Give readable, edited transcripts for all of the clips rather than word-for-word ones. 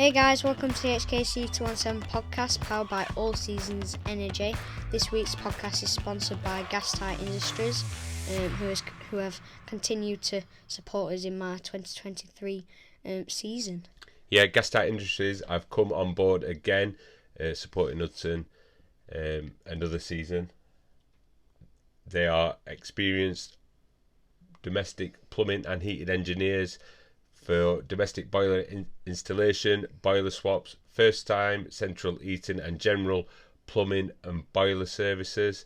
Hey guys, welcome to the HKC 217 podcast powered by All Seasons Energy. This week's podcast is sponsored by Gas-Tight Industries, who have continued to support us in my 2023 season. Yeah, Gas-Tight Industries, I've come on board again, supporting Hudson another season. They are experienced domestic plumbing and heating engineers for domestic boiler installation, boiler swaps, first time, central heating and general plumbing and boiler services.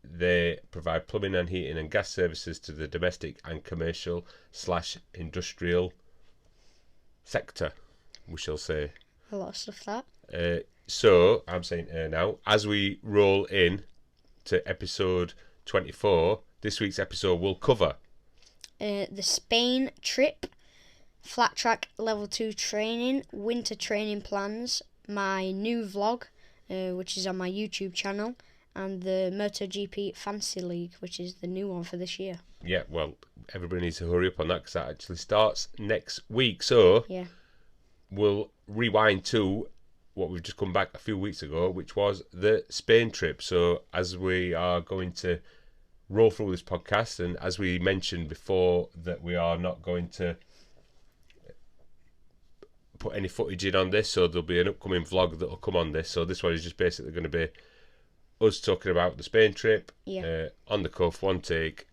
They provide plumbing and heating and gas services to the domestic and commercial/industrial sector, we shall say. A lot of stuff that. So, I'm saying now, as we roll in to episode 24, this week's episode will cover the Spain trip, flat track level 2 training, winter training plans, my new vlog, which is on my YouTube channel, and the MotoGP Fantasy League, which is the new one for this year. Yeah, well, everybody needs to hurry up on that because that actually starts next week. So, yeah, we'll rewind to what we've just come back a few weeks ago, which was the Spain trip. So, as we are going to roll through this podcast, and as we mentioned before, that we are not going to put any footage in on this, so there'll be an upcoming vlog that will come on this. So this one is just basically going to be us talking about the Spain trip, on the cuff, one take,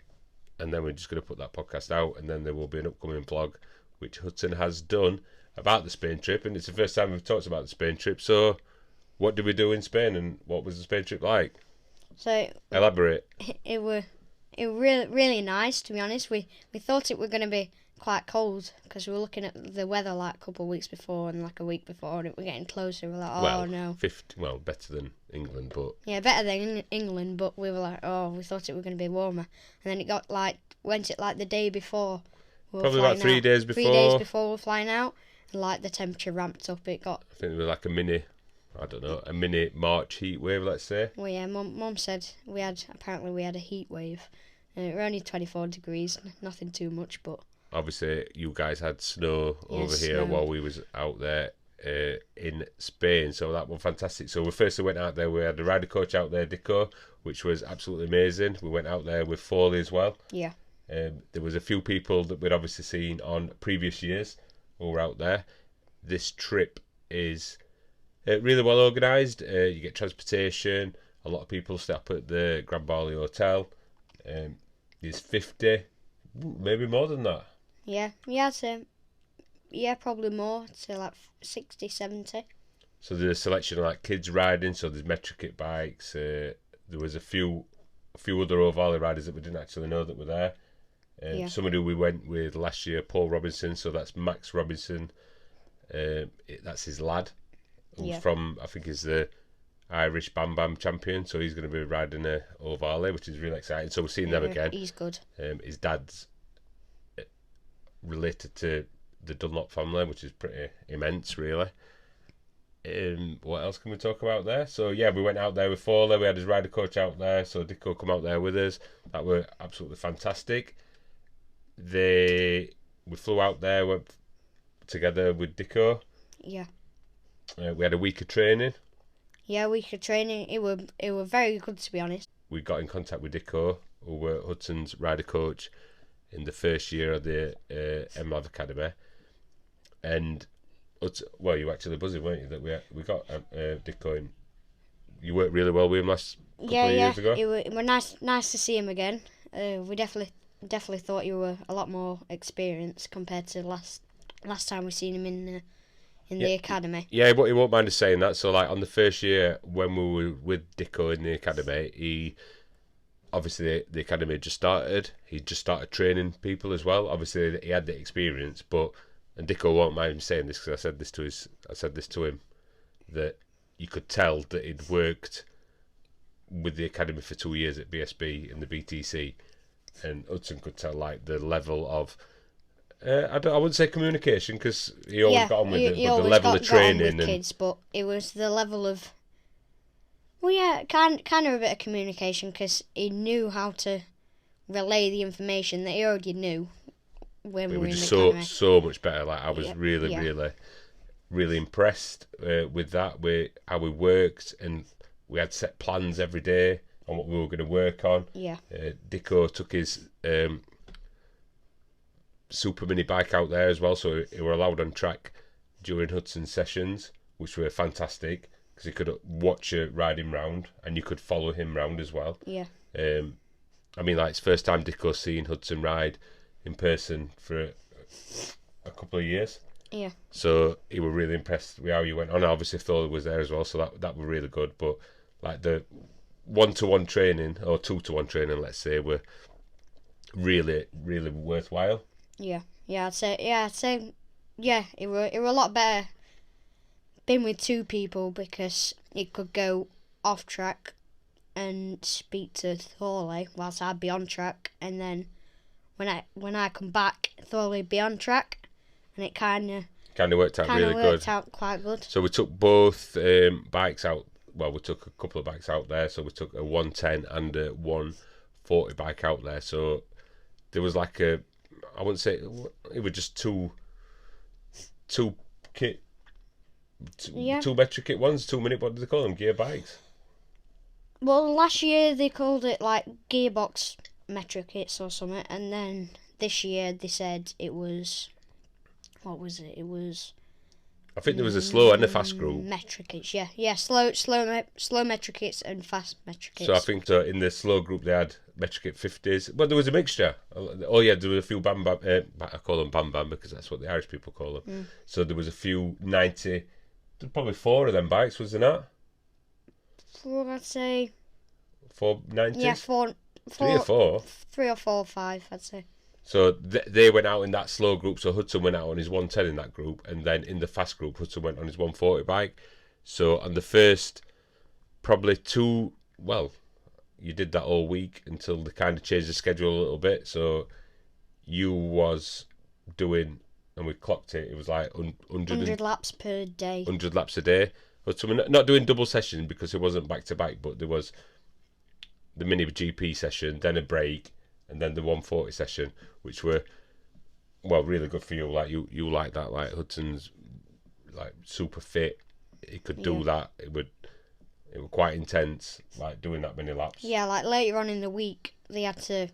and then we're just going to put that podcast out, and then there will be an upcoming vlog which Hudson has done about the Spain trip, and it's the first time we've talked about the Spain trip. So what did we do in Spain, and what was the Spain trip like? So Elaborate. It were really nice, to be honest. We thought it were going to be quite cold because we were looking at the weather like a couple of weeks before and like a week before, and it were getting closer. We're like, no. Better than England, but yeah, better than England, but we were like, we thought it were going to be warmer, and then it got went the day before. Probably about 3 days before. 3 days before we were flying out, and the temperature ramped up. It got. I think it was like a mini March heat wave, let's say. Well, yeah, Mum said we had a heat wave. We're only 24 degrees, nothing too much, but. Obviously, you guys had snow over here while we was out there in Spain, so that was fantastic. So we firstly went out there, we had a rider coach out there, Dico, which was absolutely amazing. We went out there with Foley as well. Yeah. There was a few people that we'd obviously seen on previous years who were out there. This trip is really well organised. You get transportation. A lot of people stop at the Grand Barley Hotel. There's 50, maybe more than that. Yeah, probably more, to 60, 70. So there's a selection of kids riding, so there's Metrokit bikes. There was a few other O'Valley riders that we didn't actually know that were there. Somebody we went with last year, Paul Robinson, so that's Max Robinson. That's his lad, who's from, I think he's the Irish Bam Bam champion, so he's going to be riding a O'Valley, which is really exciting. So we're seeing them again. He's good. His dad's related to the Dunlop family, which is pretty immense, really. What else can we talk about there? So yeah, we went out there with Foley. We had his rider coach out there, so Dico come out there with us. That were absolutely fantastic. We flew out there, went together with Dico. Yeah. We had a week of training. Yeah, week of training. It were very good, to be honest. We got in contact with Dico, who were Hudson's rider coach in the first year of the MLAV Academy, and you were actually buzzing, weren't you, that we got Dico in. You worked really well with him last couple of years ago. It were nice to see him again. We definitely thought you were a lot more experienced compared to last time we seen him in the academy. Yeah, but he won't mind us saying that. So on the first year when we were with Dico in the academy, obviously the academy had just started. He just started training people as well. Obviously he had the experience, and Dico won't mind him saying this because I said this to him, that you could tell that he'd worked with the academy for 2 years at BSB in the BTC, and Hudson could tell the level of I wouldn't say communication because he always got on with it, but the level of training with kids, but it was the level of kind of a bit of communication because he knew how to relay the information that he already knew when we were in the academy. So much better. I was really really impressed with that, with how we worked, and we had set plans every day on what we were going to work on. Yeah. Dicko took his super mini bike out there as well, so he were allowed on track during Hudson's sessions, which were fantastic because he could watch you ride him round and you could follow him round as well. Yeah. I mean, like, it's first time Dicko's seen Hudson ride in person for a couple of years. Yeah. So he were really impressed with how you went on. Obviously, Thorley was there as well, so that were really good. But like the 1-to-1 training or 2-to-1 training, let's say, were really, really worthwhile. Yeah. I'd say, it were a lot better being with two people because it could go off track and speak to Thorley whilst I'd be on track, and then when I come back, Thorley'd be on track, and it kind of worked out really good. Worked out quite good. So we took both bikes out. Well, we took a couple of bikes out there. So we took a 110 and a 140 bike out there. So there was like I wouldn't say it was just two kit. Two metric kit ones, 2 minute, what do they call them? Gear bikes? Well, last year they called it like gearbox metric kits or something, and then this year they said it was, what was it? It was, I think there was a slow and a fast group. Metric kits, yeah, slow metric kits and fast metric kits. So I think in the slow group they had metric kit 50s. Well, there was a mixture. Oh yeah, there were a few bam bam. I call them bam bam because that's what the Irish people call them. So there was a few 90. Probably 4 of them bikes, was there not? 4, I'd say. 4 90s? Yeah, 4. 3 or 4? 3 or 4 or 5, I'd say. So they went out in that slow group. So Hudson went out on his 110 in that group, and then in the fast group, Hudson went on his 140 bike. So on the first, probably 2. Well, you did that all week until they kind of changed the schedule a little bit. So you was doing, and we clocked it. It was like 100 laps per day. 100 laps a day. So we're not doing double session because it wasn't back to back, but there was the mini GP session, then a break, and then the 140 session, which were really good for you. Like you like that. Like Hudson's like super fit. He could do that. It was quite intense. Like doing that many laps. Yeah, like later on in the week, they had to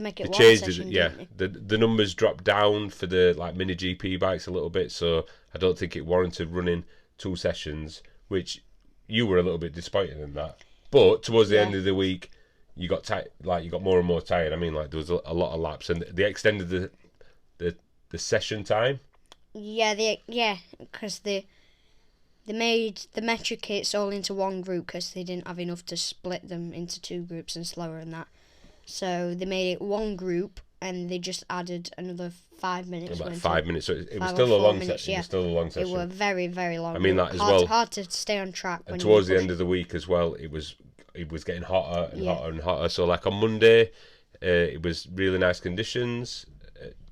make it one changed session, yeah. The numbers dropped down for the like mini GP bikes a little bit, so I don't think it warranted running 2 sessions, which you were a little bit disappointed in that. But towards the end of the week, you got tight, like you got more and more tired. I mean, like there was a lot of laps, and they extended the session time. Yeah, because they made the metric kits all into one group because they didn't have enough to split them into 2 groups and slower than that. So they made it one group, and they just added another 5 minutes. About 5 minutes, so it was still a long session. Yeah. It was still a long session. It was very, very long. I mean that as well. Hard to stay on track. And towards the end of the week as well, it was getting hotter and hotter and hotter. So like on Monday, it was really nice conditions,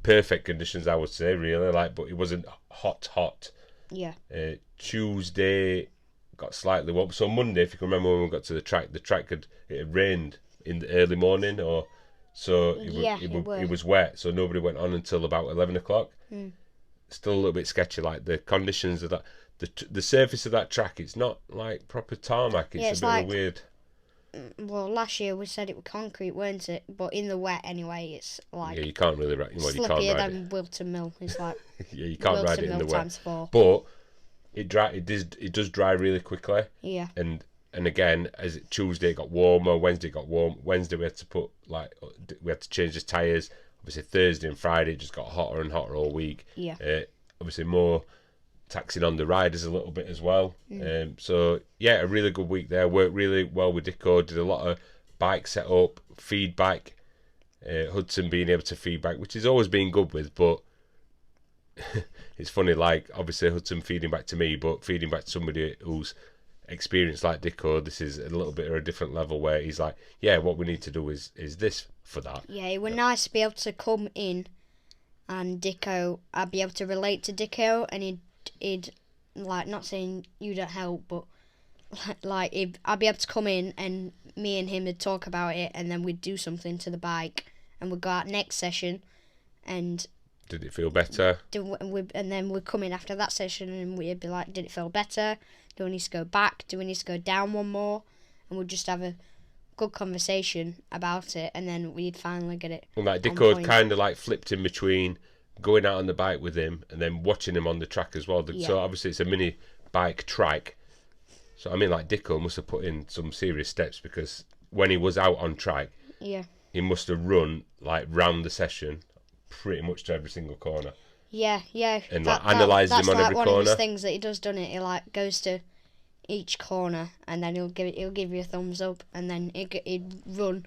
perfect conditions, I would say, really. Like, but it wasn't hot. Yeah. Tuesday got slightly warm. So Monday, if you can remember when we got to the track it had rained in the early morning, or so it was wet, so nobody went on until about 11 o'clock. Still a little bit sketchy, like the conditions of that, the surface of that track, it's not like proper tarmac. It's a bit like, weird. Well, last year we said it was concrete, weren't it? But in the wet anyway, it's like you can't really ride. Well, you can't ride than Wilton Mill. It's like you can't Wilton ride it in the wet. ×4. But it does dry really quickly. Yeah. And again, as Tuesday it got warmer, Wednesday it got warm. Wednesday we had to change the tyres. Obviously Thursday and Friday it just got hotter and hotter all week. Yeah. Obviously more taxing on the riders a little bit as well. So yeah, a really good week there. Worked really well with Dicko. Did a lot of bike setup, feedback. Hudson being able to feedback, which has always been good with, but it's funny. Like obviously Hudson feeding back to me, but feeding back to somebody who's experienced like Dicko, this is a little bit of a different level where he's like, yeah, what we need to do is this for that. Yeah, it was nice to be able to come in and Dicko, I'd be able to relate to Dicko, and he'd like, not saying you don't help, but like I'd be able to come in and me and him would talk about it, and then we'd do something to the bike, and we'd go out next session and Did it feel better? And then we'd come in after that session and we'd be like, did it feel better? Do we need to go back? Do we need to go down one more? And we'd just have a good conversation about it, and then we'd finally get it. And like Dicko kind of like flipped in between going out on the bike with him and then watching him on the track as well. So obviously it's a mini bike track. So I mean, like Dicko must have put in some serious steps, because when he was out on track, he must have run like round the session pretty much to every single corner. Yeah. And like analysed him on every corner. That's like one of his things that he does, doesn't it? He like goes to each corner and then he'll give you a thumbs up, and then he'd run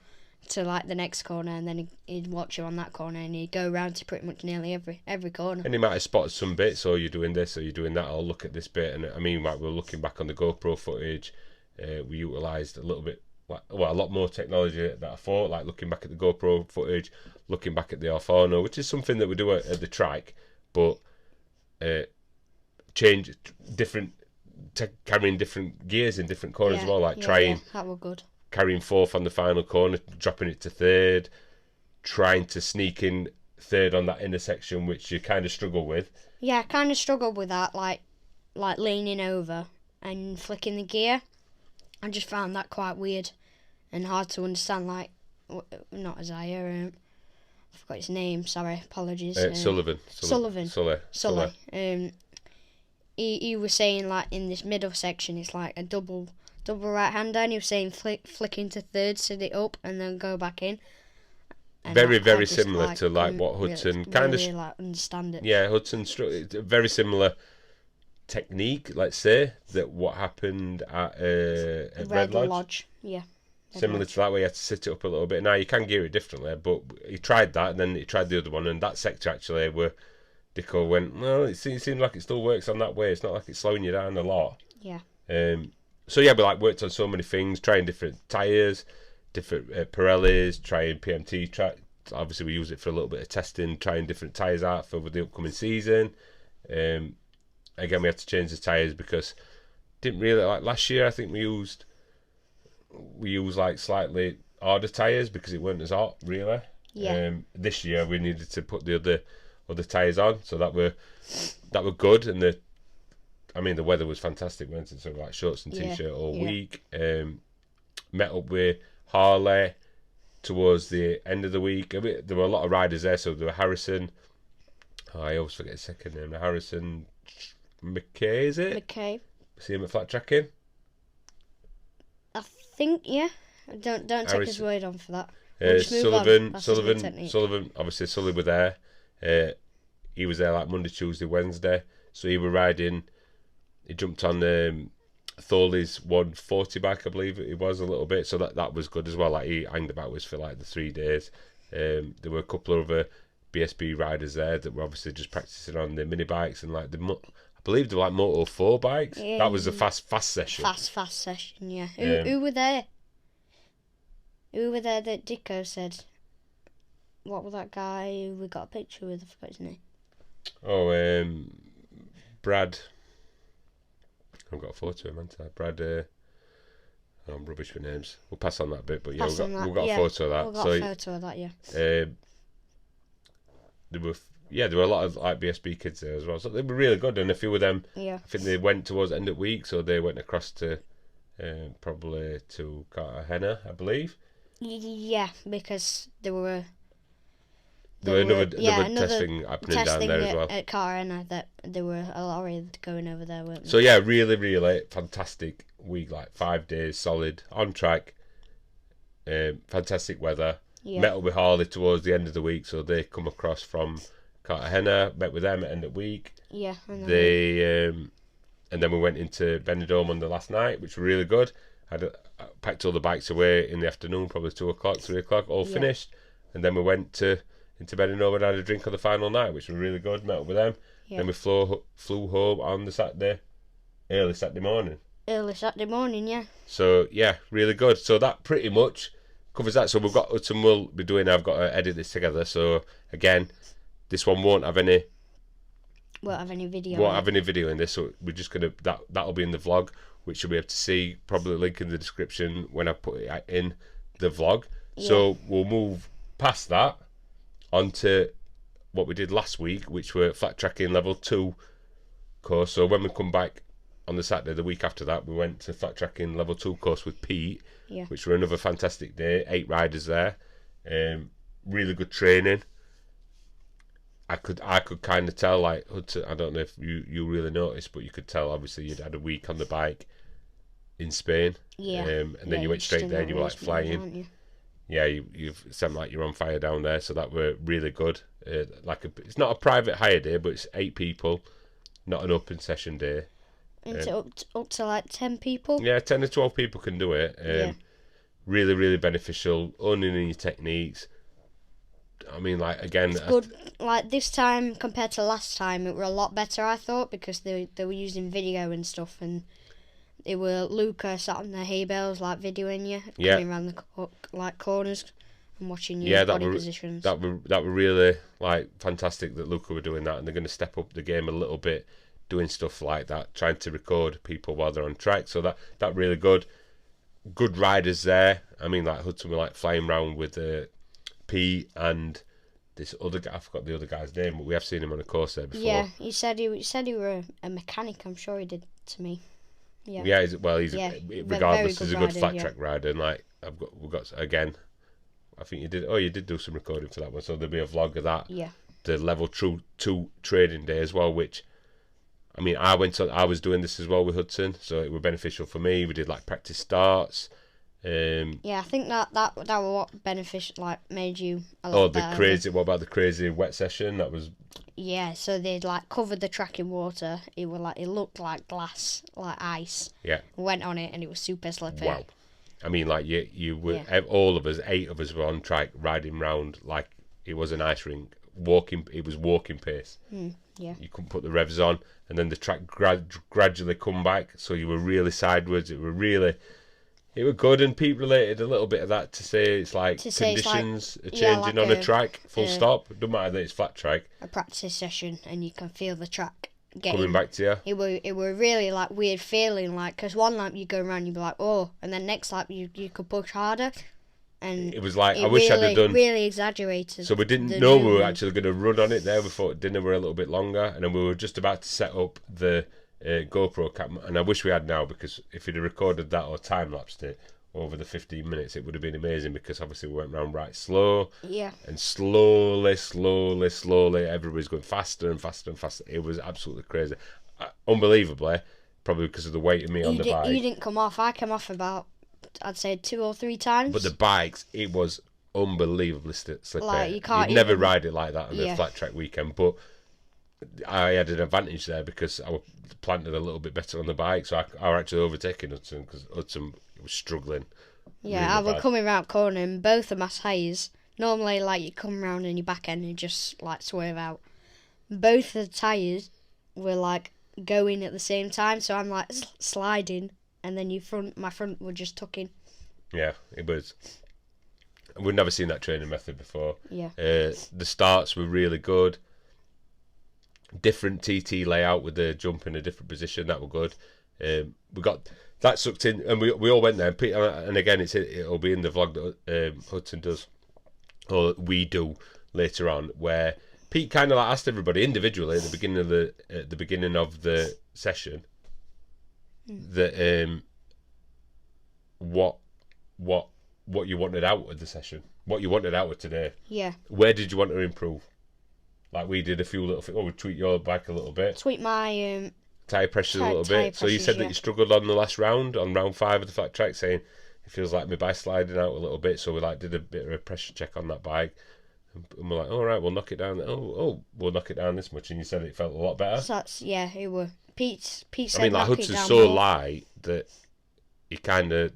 to like the next corner, and then he'd watch you on that corner, and he'd go around to pretty much nearly every corner. And he might have spotted some bits, or you're doing this or you're doing that, or look at this bit. And I mean, like, we're looking back on the GoPro footage, we utilised a little bit, a lot more technology that I thought, like looking back at the GoPro footage, looking back at the Orfano, which is something that we do at the track, but change different, carrying different gears in different corners as well, like trying that were good. Carrying fourth on the final corner, dropping it to third, trying to sneak in third on that intersection, which you kind of struggle with. Yeah, I kind of struggled with that, like leaning over and flicking the gear. I just found that quite weird and hard to understand. Like, not Isaiah, I forgot his name. Sorry, apologies. Sullivan. Sully. He was saying like in this middle section, it's like a double right-hander, and he was saying flicking to third, set it up, and then go back in. And very similar to like what Hudson kind of like understand it. Yeah, Hudson very similar technique. Let's say that what happened at Red Lodge. Yeah. Similar to that, where you had to sit it up a little bit. Now you can gear it differently, but he tried that, and then he tried the other one, and that sector actually where Dicko went, well, it seems like it still works on that way. It's not like it's slowing you down a lot. Yeah. So yeah, we like worked on so many things, trying different tyres, different Pirellis, trying PMT track. Obviously, we use it for a little bit of testing, trying different tyres out for the upcoming season. Again, we had to change the tyres because didn't really like last year. I think we used like slightly harder tyres because it weren't as hot, really. Yeah. This year we needed to put the other tyres on, so that were good, and the weather was fantastic. We went into sort of like shorts and t-shirt all week. Met up with Harley towards the end of the week. There were a lot of riders there, so there were Harrison. I always forget his second name. Harrison McKay, is it? McKay. See him at flat tracking? I think, yeah. Don't take his word on for that. Sullivan. Obviously, Sully were there. He was there like Monday, Tuesday, Wednesday. So he were riding. He jumped on Thorley's 140 bike, I believe it was, a little bit. So that was good as well. Like, he hanged about with for like the 3 days. There were a couple of other BSB riders there that were obviously just practicing on the mini bikes and like I believe they were like Moto 4 bikes. Yeah. That was a fast session. Fast session, yeah. Who were there? Who were there that Dicko said? What was that guy who we got a picture with? I forgot his name. Oh, Brad. I've got a photo of him, haven't I? Brad. I'm rubbish with names. We'll pass on that bit, but yeah, we've got a photo of that. We've got a photo of that, yeah. There were a lot of like BSB kids there as well, so they were really good. And a few of them, I think they went towards the end of the week, so they went across to probably to Cartagena, I believe. Yeah, because there were another testing happening down there as well at Cartagena. That there were a lorry going over there, weren't there? So yeah, really, really fantastic week. Like 5 days solid on track. Fantastic weather. Yeah. Met up with Harley towards the end of the week, so they come across from Cartagena. Met with them at the end of the week. Yeah. And then we went into Benidorm on the last night, which was really good. I packed all the bikes away in the afternoon, probably 2 o'clock, 3 o'clock, all finished. And then we went into Benidorm and had a drink on the final night, which was really good. Met up with them. Yeah. Then we flew home on the Saturday, early Saturday morning. Yeah. So yeah, really good. So that pretty much covers that. So I've got to edit this together. So again, this one won't have any video in this, so we're just gonna that'll be in the vlog, which you'll be able to see, probably link in the description when I put it in the vlog. So we'll move past that onto what we did last week, which were flat tracking level 2 course. So when we come back on the Saturday, the week after that, we went to flat tracking level 2 course with Pete, which were another fantastic day. 8 riders there, really good training. I could kind of tell, like Hudson, I don't know if you really noticed, but you could tell obviously you'd had a week on the bike in Spain, and then you went straight there and you were like flying. You've sound like you're on fire down there, so that were really good. It's not a private hire day, but it's 8 people, not an open session day. It's up to like 10 people. Yeah, 10 to 12 people can do it. Really, really beneficial. Owning in your techniques. I mean, like, again, it's good. Like this time compared to last time, it were a lot better, I thought, because they were using video and stuff, and it were Luca sat on the hay bales, like videoing you, coming around the corners and watching your body positions. That were really like fantastic that Luca were doing that, and they're going to step up the game a little bit, doing stuff like that, trying to record people while they're on track. So that really good. Good riders there. I mean, like Hudson were like flying around with Pete and this other guy. I forgot the other guy's name, but we have seen him on a course there before. Yeah, he said he were a mechanic. I'm sure he did to me. Yeah. Yeah. He's regardless, he's a good flat track rider, and like we've got again. I think you did. Oh, you did do some recording for that one, so there'll be a vlog of that. Yeah. The level 2 training day as well, which. I mean, I was doing this as well with Hudson, so it was beneficial for me. We did like practice starts. I think that was what beneficial, like made you a lot better. What about the crazy wet session? That was. Yeah, so they'd like covered the track in water. It looked like glass, like ice. Yeah. Went on it and it was super slippery. Wow. I mean, like you were all of us, 8 of us were on track riding round like it was an ice rink. It was walking pace. Yeah. You couldn't put the revs on, and then the track gradually come back, so you were really sideways. It were good, and Pete related a little bit of that to say it's like conditions are changing on a track. Full stop. It doesn't matter that it's flat track. A practice session, and you can feel the track coming back to you. It were really like weird feeling, like because one lap you go around, you'd be like, oh, and then next lap you could push harder. And it was like I wish I'd have done really exaggerated. So we didn't know we were actually going to run on it there. We thought dinner were a little bit longer, and then we were just about to set up the GoPro cam. And I wish we had now, because if we'd have recorded that or time lapsed it over the 15 minutes, it would have been amazing. Because obviously we went round right slow, and slowly, everybody's going faster and faster and faster. It was absolutely crazy, unbelievably. Probably because of the weight of me on the bike. You didn't come off. I came off about, I'd say 2 or 3 times. But the bikes, it was unbelievably slippery. Like, you'd never ride it like that on a flat track weekend. But I had an advantage there because I was planted a little bit better on the bike, so I was actually overtaking Hudson because Hudson was struggling. Yeah, I was coming round corner and both of my tyres, normally like you come round and your back end and you just like swerve out. Both of the tyres were like going at the same time, so I'm like sliding, and then my front were just tucking. Yeah, it was. We'd never seen that training method before. Yeah. The starts were really good. Different TT layout with the jump in a different position, that were good. We got that sucked in, and we all went there. And again, it'll be in the vlog that Hudson does, or we do later on, where Pete kind of like asked everybody individually at the beginning of the session that what you wanted out of the session, what you wanted out of today. Yeah. Where did you want to improve? Like we did a few little things. Oh, we tweaked your bike a little bit. Tweak my tyre pressure a little bit. So you said that you struggled on the last round, on round 5 of the flat track, saying it feels like my bike's sliding out a little bit. So we did a bit of a pressure check on that bike, and we're like, all right, we'll knock it down. We'll knock it down this much, and you said it felt a lot better. So it were Pete said. I mean, like Hudson's so light that he kind of.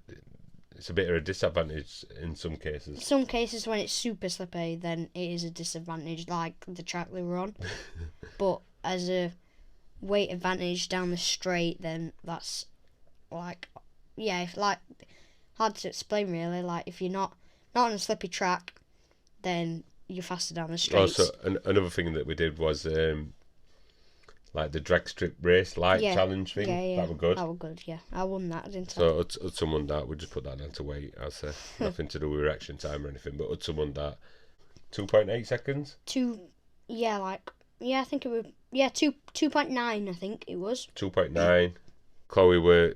It's a bit of a disadvantage in some cases. Some cases when it's super slippy, then it is a disadvantage, like the track they were on. But as a weight advantage down the straight, then that's like, hard to explain really. Like if you're not on a slippy track, then you're faster down the straights. Also, another thing that we did was like the drag strip race challenge thing. Yeah. That were good. That were good, yeah. I won that, didn't I? So Hudson won that. We just put that down to weight. I'll say nothing to do with reaction time or anything. But Hudson won that. 2.8 seconds. I think it was 2.9. I think it was 2.9. Chloe were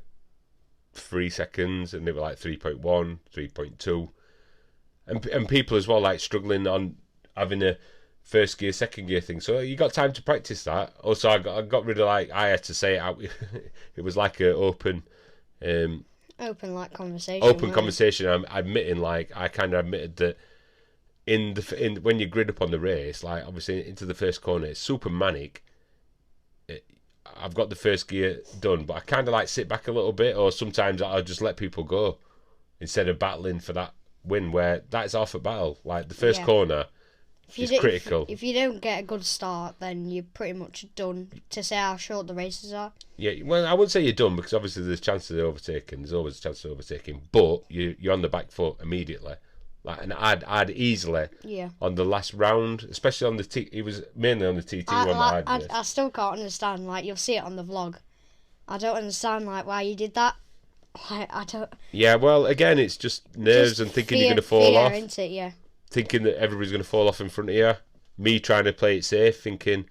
3 seconds, and they were like 3.1, 3.2, and people as well like struggling on having a first gear, second gear thing. So you got time to practice that. Also, I got rid of I had to say it out. It was like an open conversation. I'm admitting I kind of admitted that when you grid up on the race, like obviously into the first corner, it's super manic. I've got the first gear done, but I kind of sit back a little bit, or sometimes I'll just let people go instead of battling for that win. Where that's half a battle. Like the first corner is critical. If you don't get a good start, then you're pretty much done. To say how short the races are. Yeah, well, I wouldn't say you're done because obviously there's chances of overtaking. There's always a chance of overtaking, but you're on the back foot immediately. And I'd easily on the last round, especially on the T. It was mainly on the TT one that I still can't understand. You'll see it on the vlog. I don't understand why you did that. I don't. Yeah, well, again, it's just nerves and thinking you're going to fall off. Isn't it? Yeah. Thinking that everybody's going to fall off in front of you. Me trying to play it safe, thinking,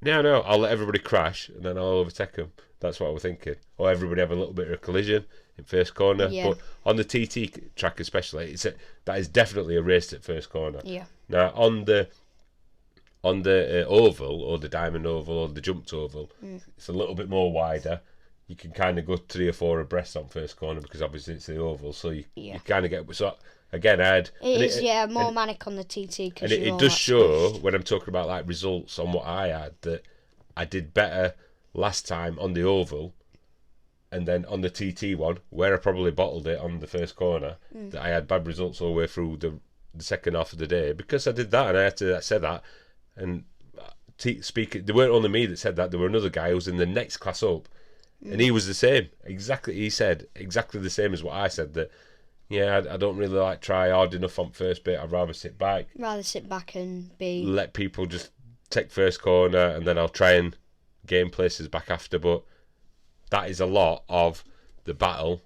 no, I'll let everybody crash and then I'll overtake them. That's what I was thinking. Or everybody have a little bit of a collision in first corner. Yeah. But on the TT track especially, that is definitely a race at first corner. Yeah. Now on the oval or the diamond oval or the jumped oval, it's a little bit more wider. You can kind of go 3 or 4 abreast on first corner because obviously it's the oval, so you kind of get. So again, more manic on the TT. And it does show when I'm talking about results on what I had that I did better last time on the oval, and then on the TT one where I probably bottled it on the first corner, that I had bad results all the way through the second half of the day because I did that, and I had to say that. And there weren't only me that said that. There were another guy who was in the next class up, and he was the same. Exactly, he said exactly the same as what I said. That I don't really try hard enough on first bit. I'd rather sit back. And let people just take first corner, and then I'll try and gain places back after. But that is a lot of the battle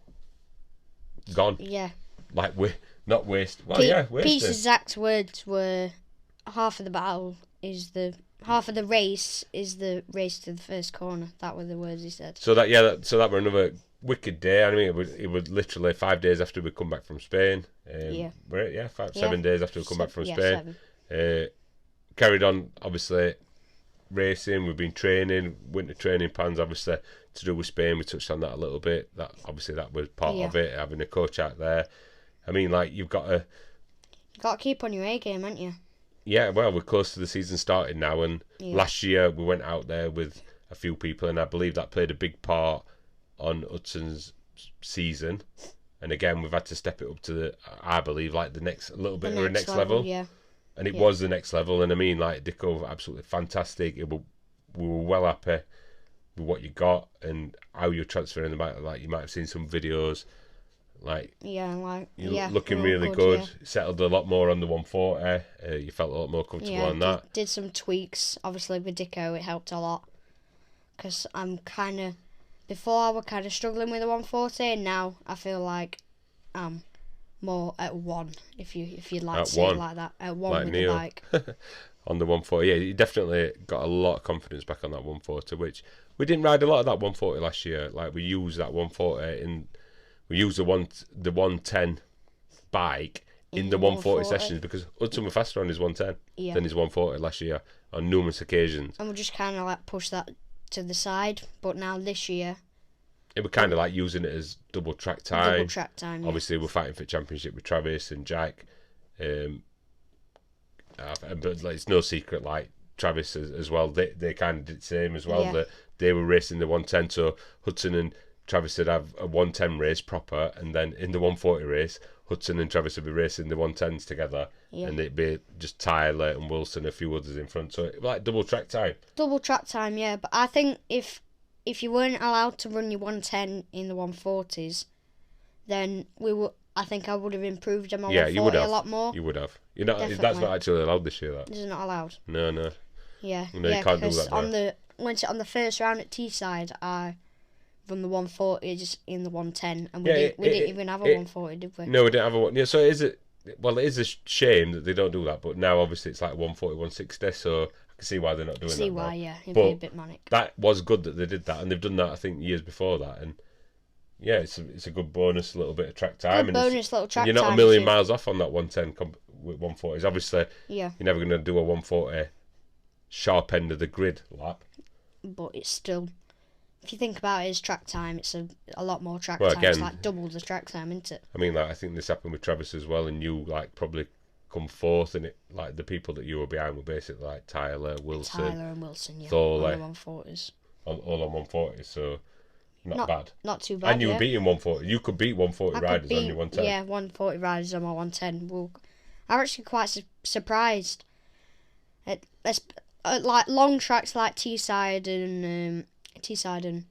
gone. Yeah. We're not waste. Well, wasted. Pete's exact words were half of the race is the race to the first corner. That were the words he said. So that were another wicked day. I mean, it was literally 5 days after we come back from Spain. 7 days after we come back from Spain. 7. Carried on, obviously, racing. We've been training, winter training plans, obviously, to do with Spain. We touched on that a little bit. That was part of it, having a coach out there. I mean, you've got to keep on your A game, haven't you? Yeah, well, we're close to the season starting now, and last year we went out there with a few people, and I believe that played a big part on Hudson's season. And again, we've had to step it up to I believe, the next level. Yeah. And it was the next level, and I mean, Dicko, absolutely fantastic. We were well happy with what you got and how you're transferring them out. You might have seen some videos. Looking really good. Yeah. Settled a lot more on the 140. You felt a lot more comfortable on that. Did some tweaks. Obviously with Dicko, it helped a lot. Because before I was kind of struggling with the 140, and now I feel like I'm more at 1. If you'd like to say it like that, at 1 with Neil. the bike. On the 140, you definitely got a lot of confidence back on that 140, which we didn't ride a lot of that 140 last year. We used that 140 we used the 110 bike in the 140 sessions because Hudson were faster on his 110 than his 140 last year on numerous occasions. And we just kind of push that to the side. But now this year, it was kind of using it as double track time. Double track time. Obviously, we're fighting for championship with Travis and Jack. But it's no secret, Travis as well. They kind of did the same as well. That they were racing the 110, so Hudson and Travis would have a 110 race proper, and then in the 140 race, Hudson and Travis would be racing the 110s together, and it'd be just Tyler and Wilson, a few others in front. So it was double track time. Double track time, yeah. But I think if you weren't allowed to run your 110 in the 140s, then I think I would have improved on my 140 a lot more. You would have. That's not actually allowed this year. It's not allowed. No. Yeah. You can't do that. On the first round at Teesside, I run the 140 just in the 110, and we didn't even have a 140, did we? No, we didn't have a one. Yeah, so is it well, it is a shame that they don't do that. But now obviously it's like 140, 160, so I can see why they're not doing that. See why, now. yeah, it'd But be a bit manic. that was good that they did that, and they've done that I think years before that, and yeah, it's a good bonus, a little bit of track time. Good bonus little track time. You're not time a million too. miles off on that 110 with 140s. Obviously, Yeah, you're never going to do a 140 sharp end of the grid lap. but it's still, if you think about it as track time, it's a lot more track Well, time. It's again- like double the track time, isn't it? I mean, like I think this happened with Travis as well, and you like probably come fourth, and it like the people that you were behind were basically like Tyler, Wilson, Tyler and Wilson, yeah, Thorley. on the 140s. all on 140, so not bad. Not too bad. And you yeah. were beating 140. You could beat 140 I could riders on beat, your 110. yeah, 140 riders on my 110. Well, I'm actually quite surprised. Like long tracks like Teesside and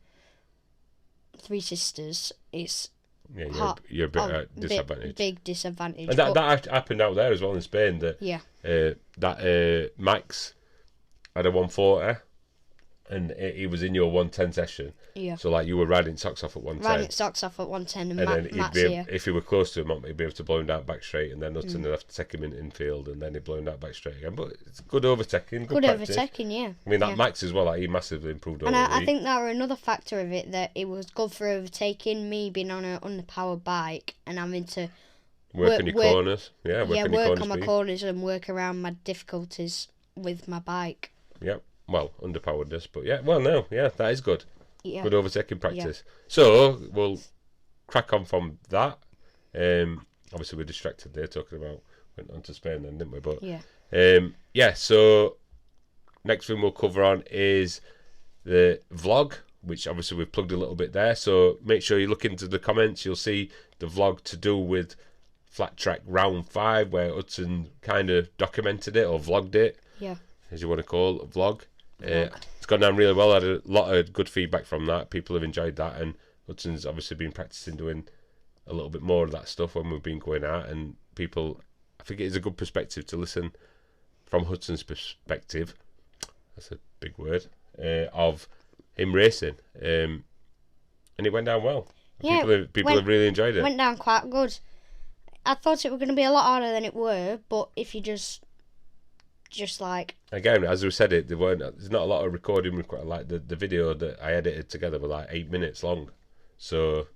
Three Sisters, it's Yeah, you're a bit at disadvantage. Big disadvantage. And that happened out there as well in Spain. That Max had a 140, and he was in your 110 session. Yeah. So like you were riding socks off at 110. Riding socks off at 110, and then Matt's he'd be, here. if he were close to him, he'd be able to blow him down back straight, and then Hudson would have to take him in infield, and then he'd blow him down back straight again. But it's good overtaking, good practice. Overtaking, yeah. I mean, that yeah. Max as well, like, he massively improved over And the I week. think that were another factor of it, that it was good for overtaking, me being on an underpowered bike and having to Work on your corners. Yeah, work on my corners and work around my difficulties with my bike. Yep. Well, underpoweredness, but yeah, well, no, yeah, that is good. Yeah. Good overtaking practice. So we'll crack on from that. Obviously, we're distracted there talking about went on to Spain then, didn't we? But Yeah. So next thing we'll cover on is the vlog, which obviously we've plugged a little bit there. So make sure you look into the comments. You'll see the vlog to do with Flat Track Round 5, where Hudson kind of documented it or vlogged it, Yeah. as you want to call it, vlog. It's gone down really well. I had a lot of good feedback from that. People have enjoyed that, and Hudson's obviously been practicing doing a little bit more of that stuff when we've been going out, and people, I think it is a good perspective to listen from Hudson's perspective. That's a big word, of him racing, and it went down well. Yeah, People have really enjoyed it. Went down quite good. I thought it was going to be a lot harder than it were, but if you just like... Again, as we said, there's not a lot of recording. Like the video that I edited together were like 8 minutes long, so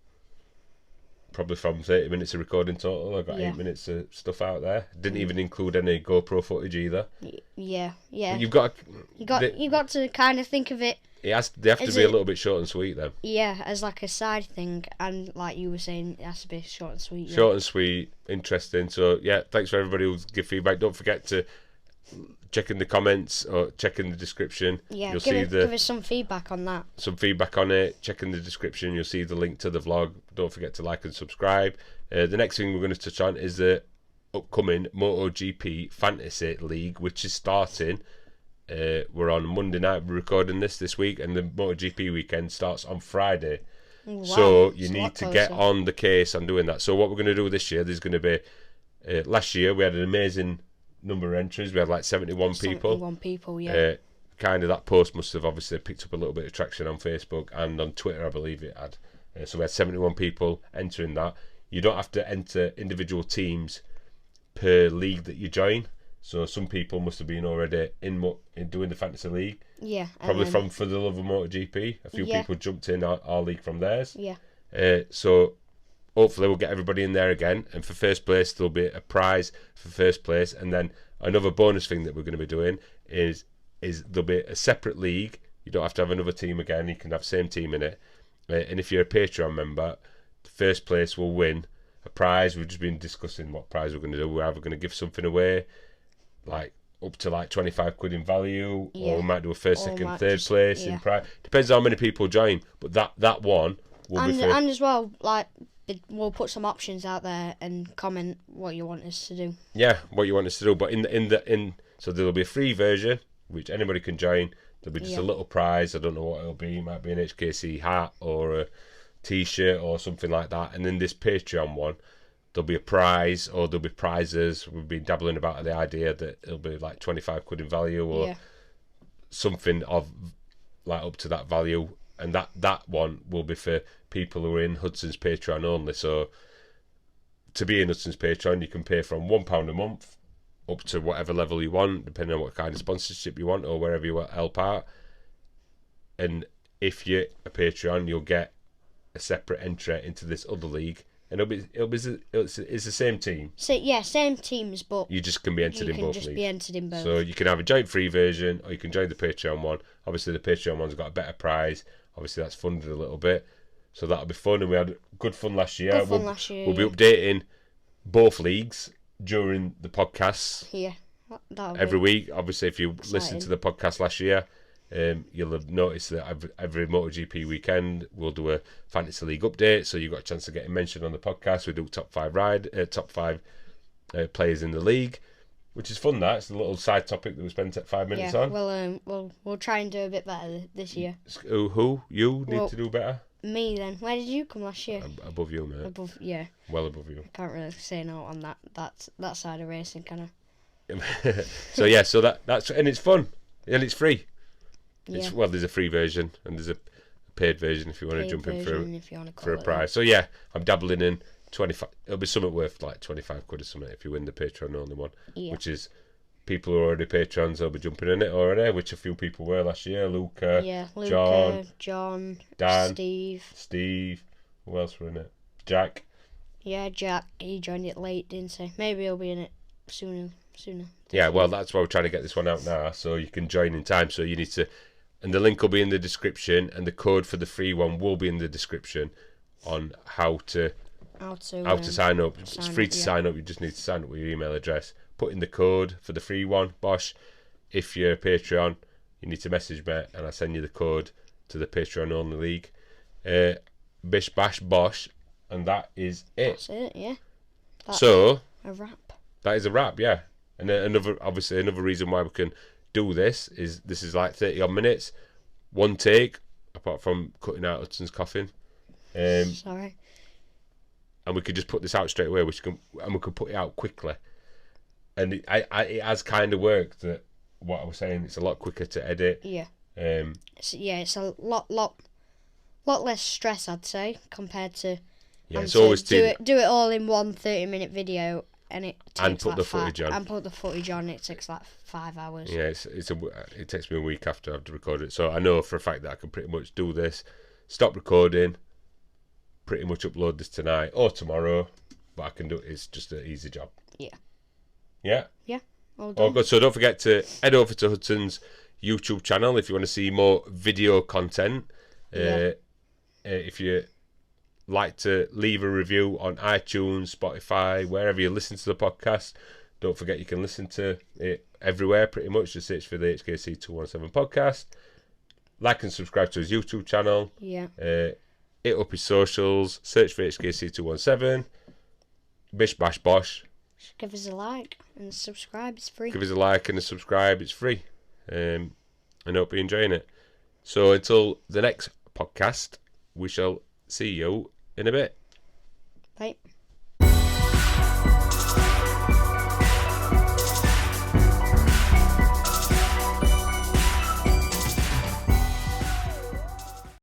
probably from 30 minutes of recording total, I got 8 minutes of stuff out there. Didn't even include any GoPro footage either. Yeah. But you got to kind of think of it. They have to be a little bit short and sweet then. Yeah, as like a side thing, and like you were saying, it has to be short and sweet. Yeah. Short and sweet, interesting. So yeah, thanks for everybody who give feedback. Don't forget to check in the comments or check in the description. Yeah, you'll give see us some feedback on that. Some feedback on it. Check in the description. You'll see the link to the vlog. Don't forget to like and subscribe. The next thing we're going to touch on is the upcoming MotoGP Fantasy League, which is starting. We're on Monday night. We're recording this week, and the MotoGP weekend starts on Friday. Wow, so you need to get on the case on doing that. So what we're going to do this year, there's going to be... last year we had an amazing number of entries. We had like 71 people. 71 people, yeah. Kind of that post must have obviously picked up a little bit of traction on Facebook and on Twitter, I believe it had. So we had 71 people entering that. You don't have to enter individual teams per league that you join. So some people must have been already in doing the fantasy league. Yeah. Probably for the love of MotoGP. A few people jumped in our league from theirs. Yeah. So hopefully we'll get everybody in there again. And for first place, there'll be a prize for first place. And then another bonus thing that we're going to be doing is there'll be a separate league. You don't have to have another team again. You can have the same team in it. And if you're a Patreon member, the first place will win a prize. We've just been discussing what prize we're going to do. We're either going to give something away, like up to like 25 quid in value, or we might do a first, second, third place in prize. Depends on how many people join, but that one will be for... And as well, like, we'll put some options out there and comment what you want us to do. Yeah, what you want us to do. But so there'll be a free version which anybody can join. There'll be just a little prize. I don't know what it'll be. It might be an HKC hat or a t-shirt or something like that. And then this Patreon one, there'll be a prize, or there'll be prizes. We've been dabbling about the idea that it'll be like 25 quid in value, or something of like up to that value. And that one will be for people who are in Hudson's Patreon only. So to be in Hudson's Patreon, you can pay from £1 a month up to whatever level you want, depending on what kind of sponsorship you want or wherever you want to help out. And if you're a Patreon, you'll get a separate entry into this other league, and it's the same team. So yeah, same teams, but you just can be entered in both leagues. You can just be entered in both. So you can have a joint free version, or you can join the Patreon one. Obviously, the Patreon one's got a better prize. Obviously, that's funded a little bit, so that'll be fun. And we had good fun last year. We'll be updating both leagues during the podcasts. Yeah, every week. Obviously, if you listened to the podcast last year, you'll have noticed that every MotoGP weekend we'll do a Fantasy League update, so you've got a chance of getting mentioned on the podcast. We do top five players in the league, which is fun. That's a little side topic that we spent 5 minutes on. We'll try and do a bit better this year. Who you need to do better? Me then. Where did you come last year? Above you, mate. Yeah. Well above you. I can't really say no on that side of racing, can I? So yeah, that's and it's fun and it's free. Yeah. There's a free version and there's a paid version if you want to jump in for a prize. So yeah, I'm dabbling in 25. It'll be something worth like 25 quid or something if you win the Patreon only one, which is people who are already patrons will be jumping in it already, which a few people were last year. Luca, John, Dan, Steve. Who else were in it? Jack. Yeah, Jack. He joined it late, didn't he? Maybe he'll be in it sooner. Yeah, well, that's why we're trying to get this one out now, so you can join in time. So you need to, and the link will be in the description, and the code for the free one will be in the description on how to sign up. It's free to sign up. You just need to sign up with your email address. Put in the code for the free one, Bosch. If you're a Patreon, you need to message me, and I'll send you the code to the Patreon only league. Bish bash bosh, and that is it. That's it. Yeah. That's a wrap. That is a wrap. Yeah. And another reason why we can do this is like 30 odd minutes, one take, apart from cutting out Hudson's coughing. Sorry. And we could just put this out straight away, we could put it out quickly. And it has kind of worked. That what I was saying, it's a lot quicker to edit. Yeah. It's a lot less stress, I'd say, compared to. Yeah, it's always do it all in one 30-minute video. And it takes put the footage on. It takes like 5 hours. Yeah, it takes me a week after I have to record it. So I know for a fact that I can pretty much do this, stop recording, pretty much upload this tonight or tomorrow. But I can do it. It's just an easy job. Yeah. Yeah. Yeah. All done. Good. So don't forget to head over to Hudson's YouTube channel if you want to see more video content. If you like to leave a review on iTunes, Spotify, wherever you listen to the podcast. Don't forget you can listen to it everywhere pretty much. Just search for the HKC 217 podcast. Like and subscribe to his YouTube channel. Yeah. Hit up his socials. Search for HKC 217. Bish bash bosh. Just give us a like and subscribe. It's free. Give us a like and a subscribe. It's free. And I hope you're enjoying it. So until the next podcast, we shall see you in a bit. Bye.